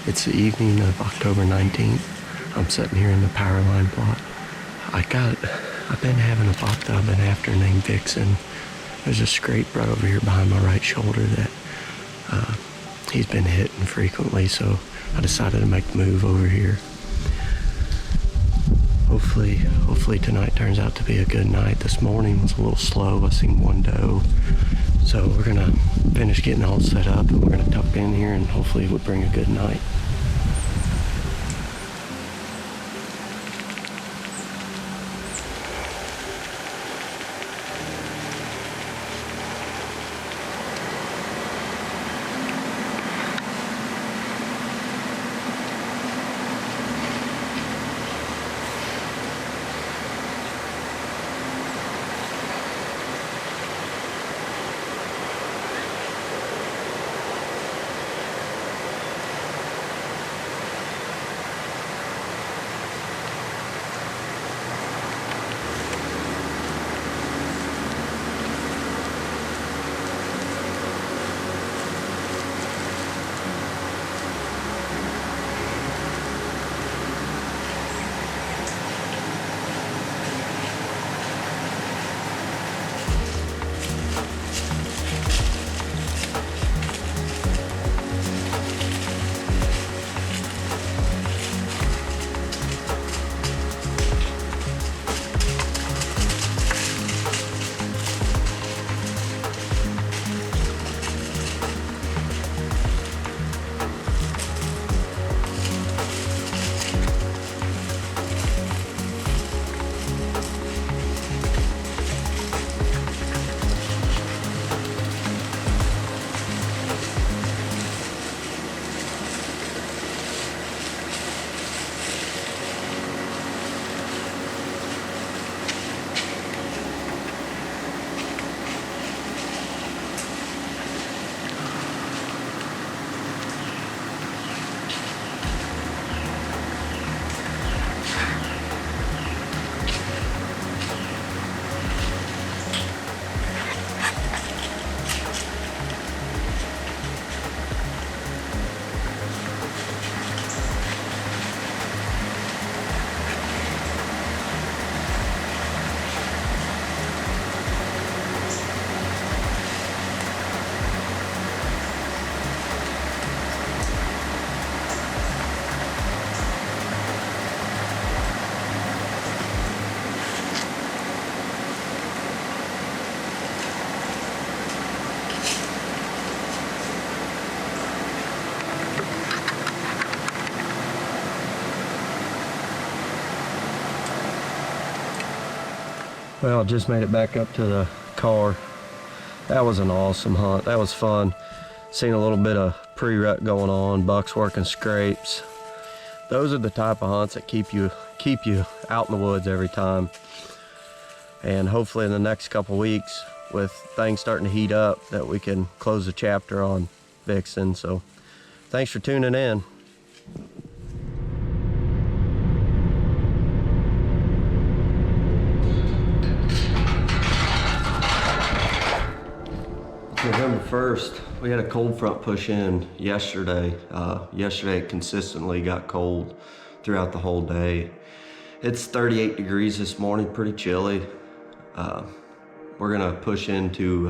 It's the evening of October 19th. I'm sitting here in the power line plot. I've been having a buck that I've been after named Vixen. There's a scrape right over here behind my right shoulder that he's been hitting frequently, so I decided to make the move over here. Hopefully tonight turns out to be a good night. This morning was a little slow. I seen one doe. So we're gonna finish getting all set up and we're gonna tuck in here and hopefully it would bring a good night. Well, just made it back up to the car. That was an awesome hunt. That was fun. Seen a little bit of pre-rut going on, bucks working scrapes. Those are the type of hunts that keep you out in the woods every time. And hopefully in the next couple weeks, with things starting to heat up, that we can close the chapter on Vixen. So thanks for tuning in. November 1st, we had a cold front push in yesterday. Yesterday it consistently got cold throughout the whole day. It's 38 degrees this morning, pretty chilly. We're gonna push into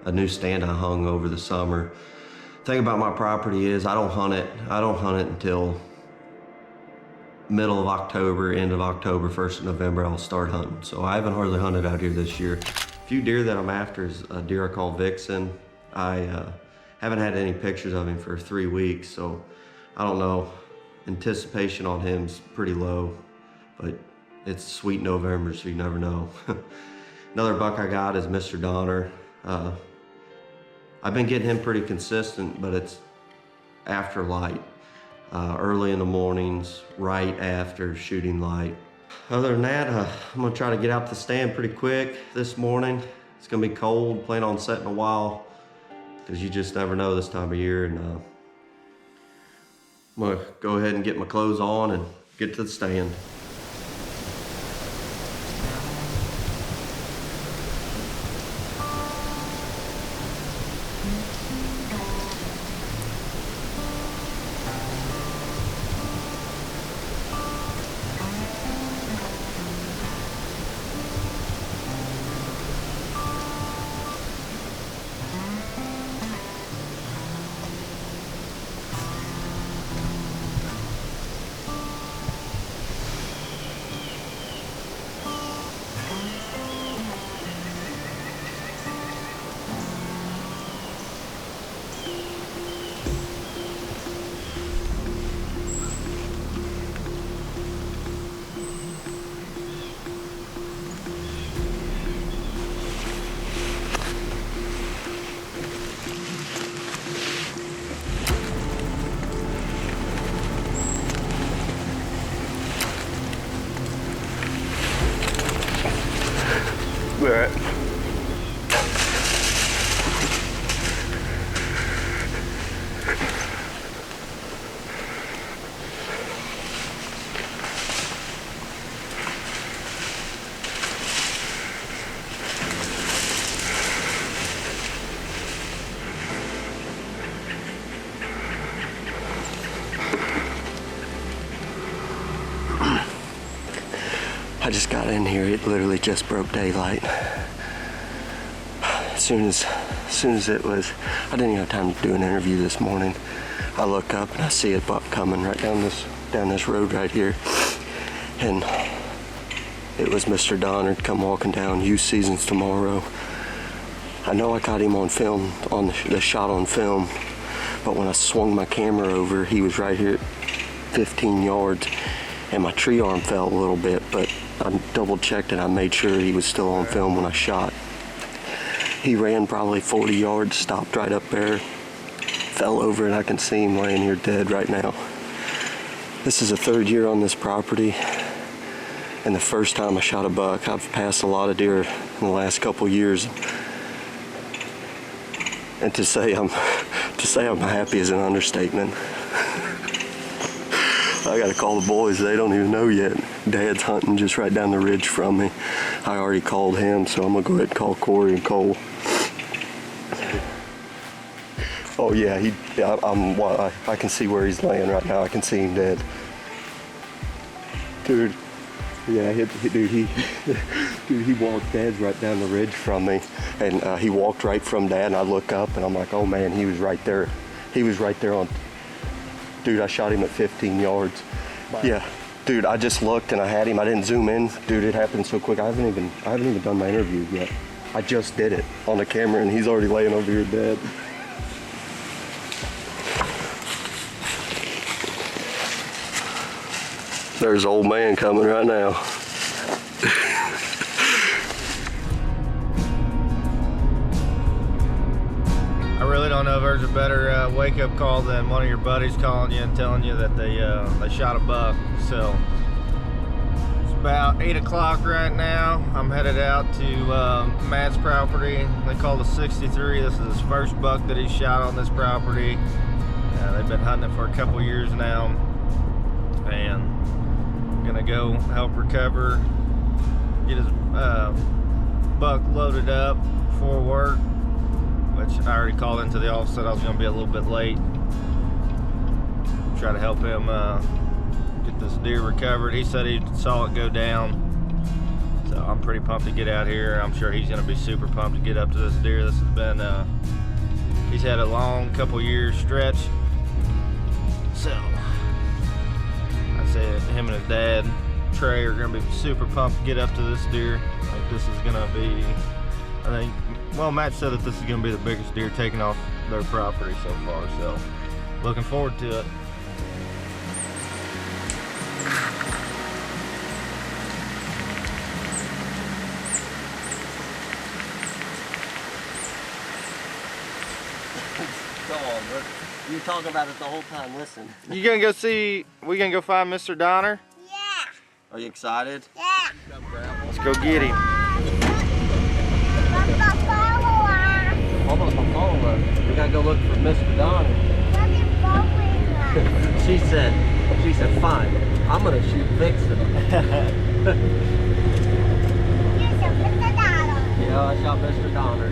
a new stand I hung over the summer. Thing about my property is I don't hunt it until middle of October, end of October, 1st of November I'll start hunting. So I haven't hardly hunted out here this year. Few deer that I'm after is a deer I call Vixen. I haven't had any pictures of him for 3 weeks, so I don't know. Anticipation on him's pretty low, but it's sweet November, so you never know. Another buck I got is Mr. Donner. I've been getting him pretty consistent, but it's after light. Early in the mornings, right after shooting light. Other than that, I'm gonna try to get out the stand pretty quick this morning. It's gonna be cold, plan on setting a while, because you just never know this time of year. And I'm gonna go ahead and get my clothes on and get to the stand. Right. I just got in here, it literally just broke daylight. As soon as it was, I didn't even have time to do an interview this morning. I look up and I see a buck coming right down this road right here. And it was Mr. Donner come walking down, youth season's tomorrow. I know I caught him on film, on the shot on film, but when I swung my camera over, he was right here at 15 yards. And my tree arm fell a little bit, but I double checked and I made sure he was still on film when I shot. He ran probably 40 yards, stopped right up there, fell over, and I can see him laying here dead right now. This is the third year on this property, and the first time I shot a buck. I've passed a lot of deer in the last couple years, and to say I'm happy is an understatement. I gotta call the boys, they don't even know yet. Dad's hunting just right down the ridge from me. I already called him, so I'm gonna go ahead and call Corey and Cole. Oh yeah, I can see where he's laying right now. I can see him dead. Dude, yeah, he walked, Dad's right down the ridge from me. And he walked right from Dad, and I look up and I'm like, oh man, he was right there. He was right there on, dude, I shot him at 15 yards. Wow. Yeah, dude, I just looked and I had him. I didn't zoom in. Dude, it happened so quick. I haven't even done my interview yet. I just did it on the camera and he's already laying over here dead. There's old man coming right now. I really don't know if there's a better wake-up call than one of your buddies calling you and telling you that they shot a buck. So it's about 8 o'clock right now. I'm headed out to Matt's property. They call the 63. This is his first buck that he shot on this property. They've been hunting it for a couple years now, and I'm gonna go help recover, get his buck loaded up for work, which I already called into the office, said I was going to be a little bit late. Try to help him get this deer recovered. He said he saw it go down, so I'm pretty pumped to get out here. I'm sure he's going to be super pumped to get up to this deer. This has been, he's had a long couple years stretch, so I'd say him and his dad, Trey, are going to be super pumped to get up to this deer. Like, this is going to be, I think, well, Matt said that this is going to be the biggest deer taken off their property so far, so looking forward to it. Go on, bro. You were talking about it the whole time, listen. You gonna go see, we gonna go find Mr. Donner? Yeah. Are you excited? Yeah. Let's go get him. We gotta go look for Mr. Donner. She said, fine, I'm gonna shoot Vixen. Yeah, I shot Mr. Donner.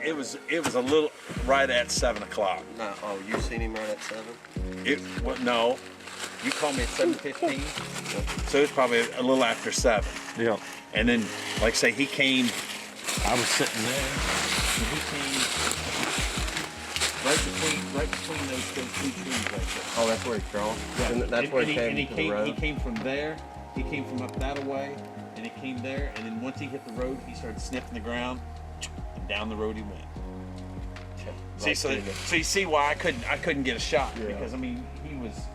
It was a little right at 7 o'clock. No, oh, you seen him right at 7? No, you called me at 7:15, so it was probably a little after 7. Yeah. And then, like I say, he came. I was sitting there, and he came right between those two trees right there. Oh, that's where he crawled. Yeah. And that's where he came to the road. He came from there. He came from up that way, and he came there. And then once he hit the road, he started sniffing the ground, and down the road he went. See, so you see why I couldn't get a shot, because I mean he was.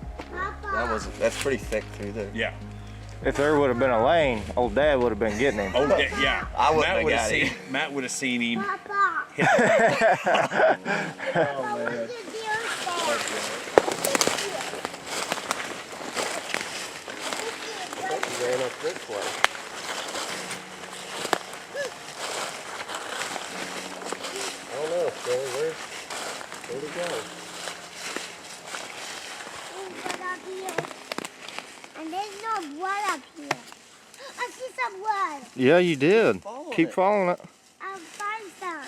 That's pretty thick through there. Yeah. If there would have been a lane, old Dad would have been getting him. Oh yeah. I wouldn't have got him. Matt would have seen him. ran up this way. I don't know, Billy, where'd he go? Up here. And there's no blood up here. I see some blood. Yeah, you did. Keep following it. I'll find some.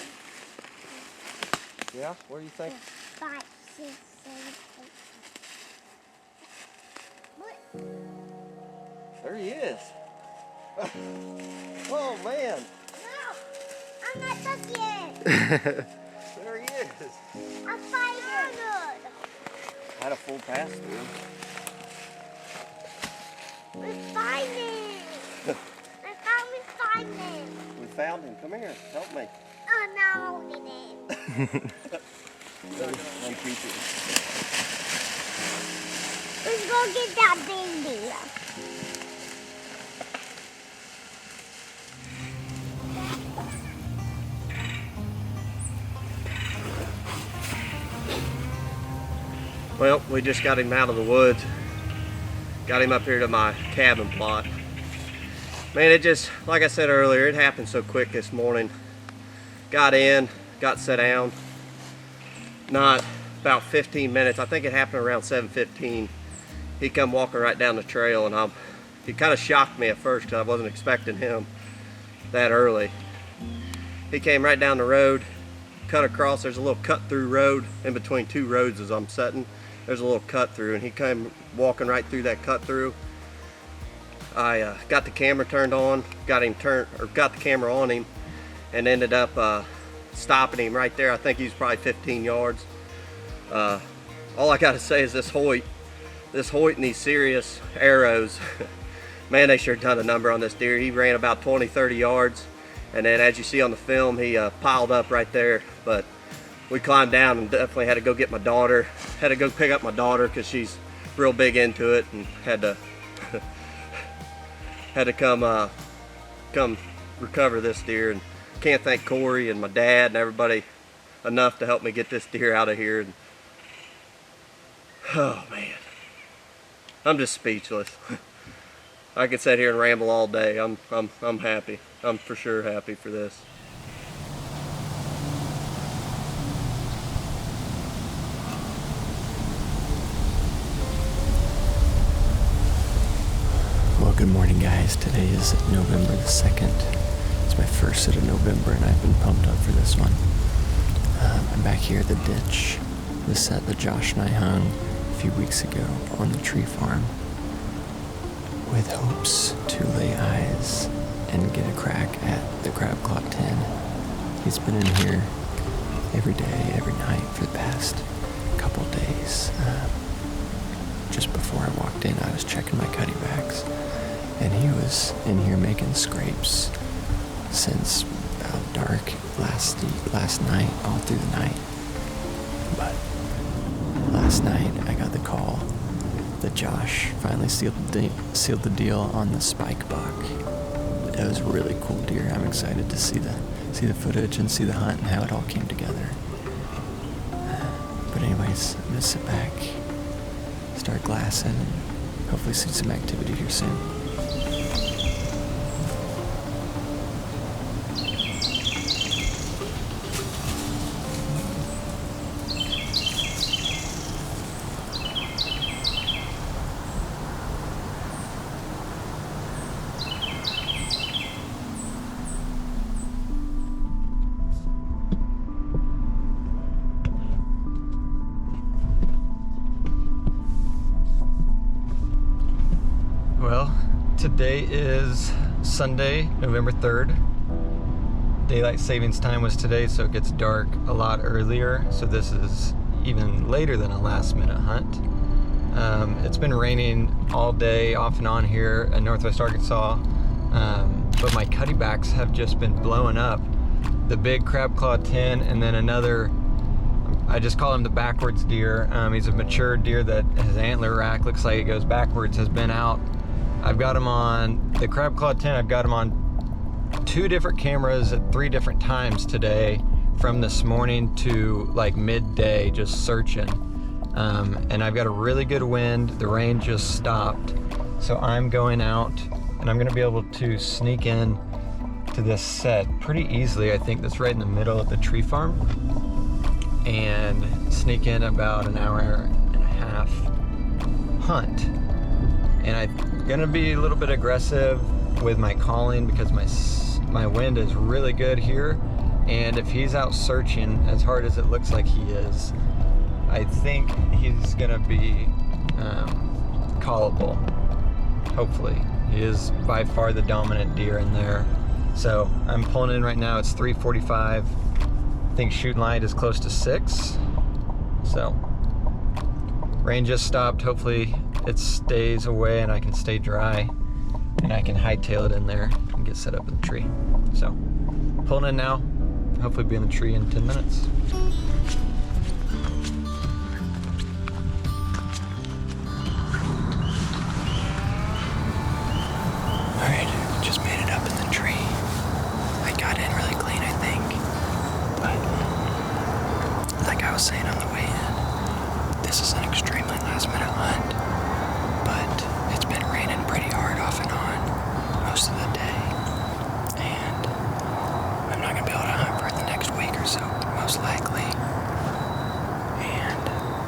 Yeah, where do you think? 5, 6, 7, 8. What? There he is. Oh man. No! I'm not touching it. There he is. I'm finding it. Had a full pass through. We're finding. I found we finding. We found him. Come here. Help me. Oh no, we didn't. Let's go get that baby. Well, we just got him out of the woods. Got him up here to my cabin plot. Man, it just, like I said earlier, it happened so quick this morning. Got in, got set down. Not about 15 minutes. I think it happened around 7:15. He come walking right down the trail, and he kind of shocked me at first because I wasn't expecting him that early. He came right down the road, cut across. There's a little cut through road in between two roads as I'm setting. There's a little cut through, and he came walking right through that cut through. I got the camera turned on, got the camera on him, and ended up stopping him right there. I think he was probably 15 yards. All I got to say is this Hoyt and these serious arrows, man, they sure done a number on this deer. He ran about 20-30 yards, and then as you see on the film, he piled up right there. But we climbed down and definitely had to go get my daughter. Had to go pick up my daughter because she's real big into it, and had to come recover this deer. And can't thank Corey and my dad and everybody enough to help me get this deer out of here. And, oh man, I'm just speechless. I could sit here and ramble all day. I'm happy. I'm for sure happy for this. Well, good morning, guys. Today is November the 2nd. It's my first set of November, and I've been pumped up for this one. I'm back here at the ditch, the set that Josh and I hung a few weeks ago on the tree farm, with hopes to lay eyes and get a crack at the crab claw 10. He's been in here every day, every night for the past couple days. Just before I walked in, I was checking my cutty bags, and he was in here making scrapes since about dark last night, all through the night. But last night I got the call that Josh finally sealed the deal on the spike buck. It was a really cool deer. I'm excited to see the footage and see the hunt and how it all came together. But anyways, I'm gonna sit back, start glassing, and hopefully see some activity here soon. Well, today is Sunday, November 3rd. Daylight savings time was today, so it gets dark a lot earlier. So this is even later than a last minute hunt. It's been raining all day off and on here in Northwest Arkansas. But my cutty backs have just been blowing up. The big crab claw 10 and then another, I just call him the backwards deer. He's a mature deer that his antler rack looks like it goes backwards, has been out. I've got him on the crab claw 10. I've got him on 2 different cameras at 3 different times today, from this morning to like midday, just searching. And I've got a really good wind. The rain just stopped. So I'm going out and I'm gonna be able to sneak in to this set pretty easily. I think that's right in the middle of the tree farm, and sneak in about an hour and a half hunt. And I'm gonna be a little bit aggressive with my calling because my wind is really good here, and if he's out searching as hard as it looks like he is, I think he's gonna be callable. Hopefully. He is by far the dominant deer in there. So I'm pulling in right now. It's 3:45. I think shooting light is close to 6. So rain just stopped. Hopefully it stays away and I can stay dry and I can hightail it in there and get set up in the tree. So pulling in now. Hopefully be in the tree in 10 minutes. Alright, just made it up in the tree. I got in really clean, I think. But, like I was saying on the way in, this is an extremely last minute hunt. But it's been raining pretty hard off and on most of the day. And I'm not going to be able to hunt for the next week or so, most likely. And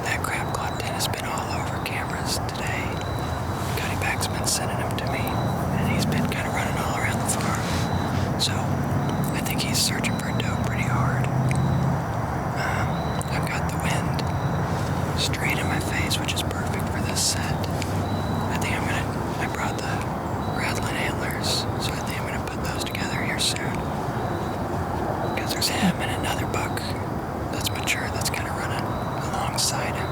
that crab claw tin has been all over cameras today. Cuddy Back's been sending them to me. He's been kind of running all around the farm. So I think he's searching for doe pretty hard. I've got the wind straight in my face, which is perfect for this set. I brought the rattling antlers, so I think I'm gonna put those together here soon. Because there's him and another buck that's mature that's kind of running alongside him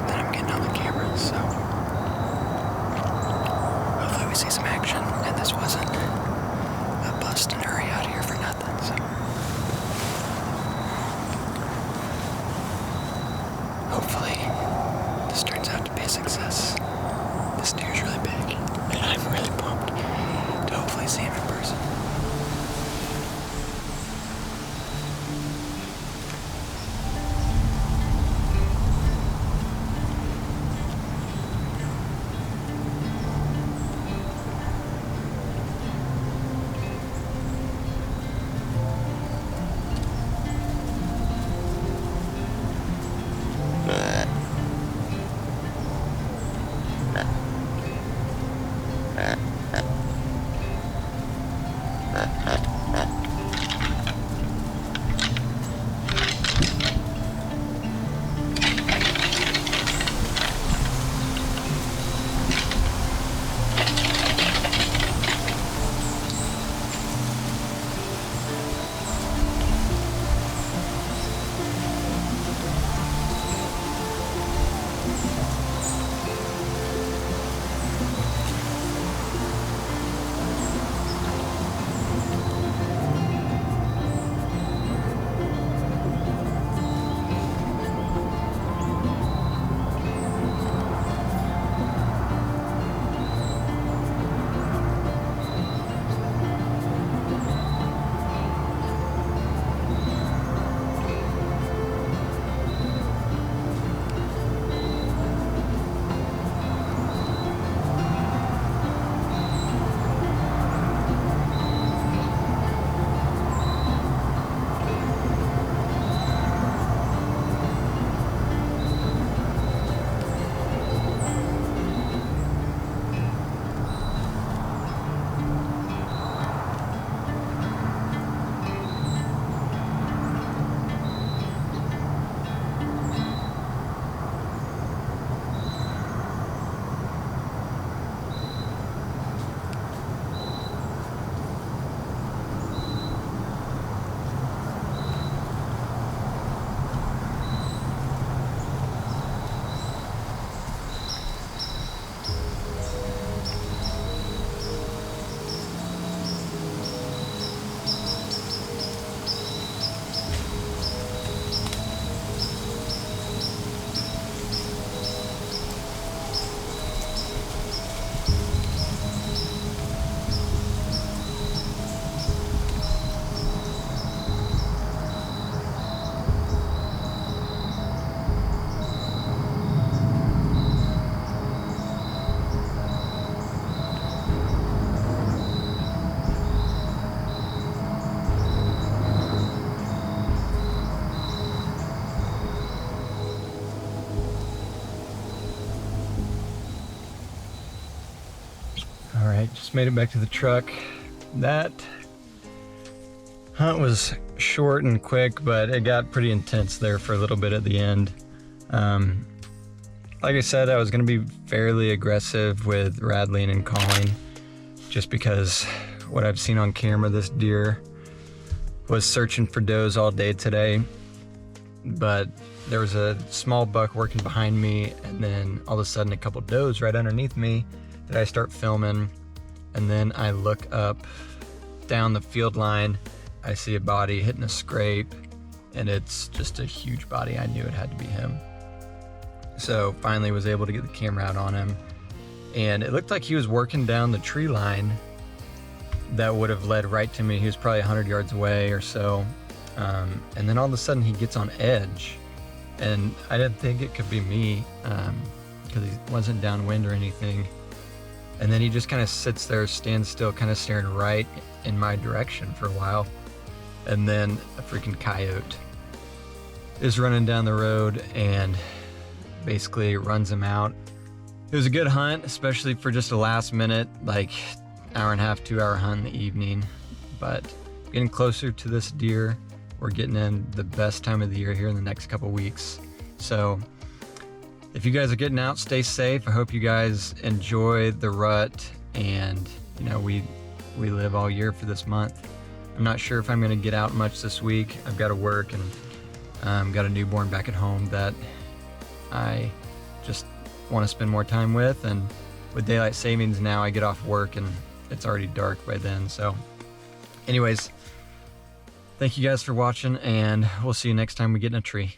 that I'm getting on the camera, so we see some action, and this wasn't a bust and hurry out here for nothing, so hopefully this turns out to be a success. This deer's really big, and I'm really pumped to hopefully see him in person. All right, just made it back to the truck. That hunt was short and quick, but it got pretty intense there for a little bit at the end. Like I said, I was gonna be fairly aggressive with rattling and calling, just because what I've seen on camera, this deer was searching for does all day today. But there was a small buck working behind me, and then all of a sudden a couple does right underneath me that I start filming. And then I look up down the field line, I see a body hitting a scrape, and it's just a huge body. I knew it had to be him. So finally was able to get the camera out on him, and it looked like he was working down the tree line that would have led right to me. He was probably 100 yards away or so. And then all of a sudden he gets on edge, and I didn't think it could be me because he wasn't downwind or anything. And then he just kind of sits there, stands still, kind of staring right in my direction for a while. And then a freaking coyote is running down the road and basically runs him out. It was a good hunt, especially for just a last minute, like hour and a half, 2 hour hunt in the evening. But getting closer to this deer, we're getting in the best time of the year here in the next couple weeks. So if you guys are getting out, stay safe. I hope you guys enjoy the rut, and you know, we live all year for this month. I'm not sure if I'm gonna get out much this week. I've got to work, and got a newborn back at home that I just want to spend more time with. And with daylight savings now, I get off work and it's already dark by then. So anyways, thank you guys for watching, and we'll see you next time we get in a tree.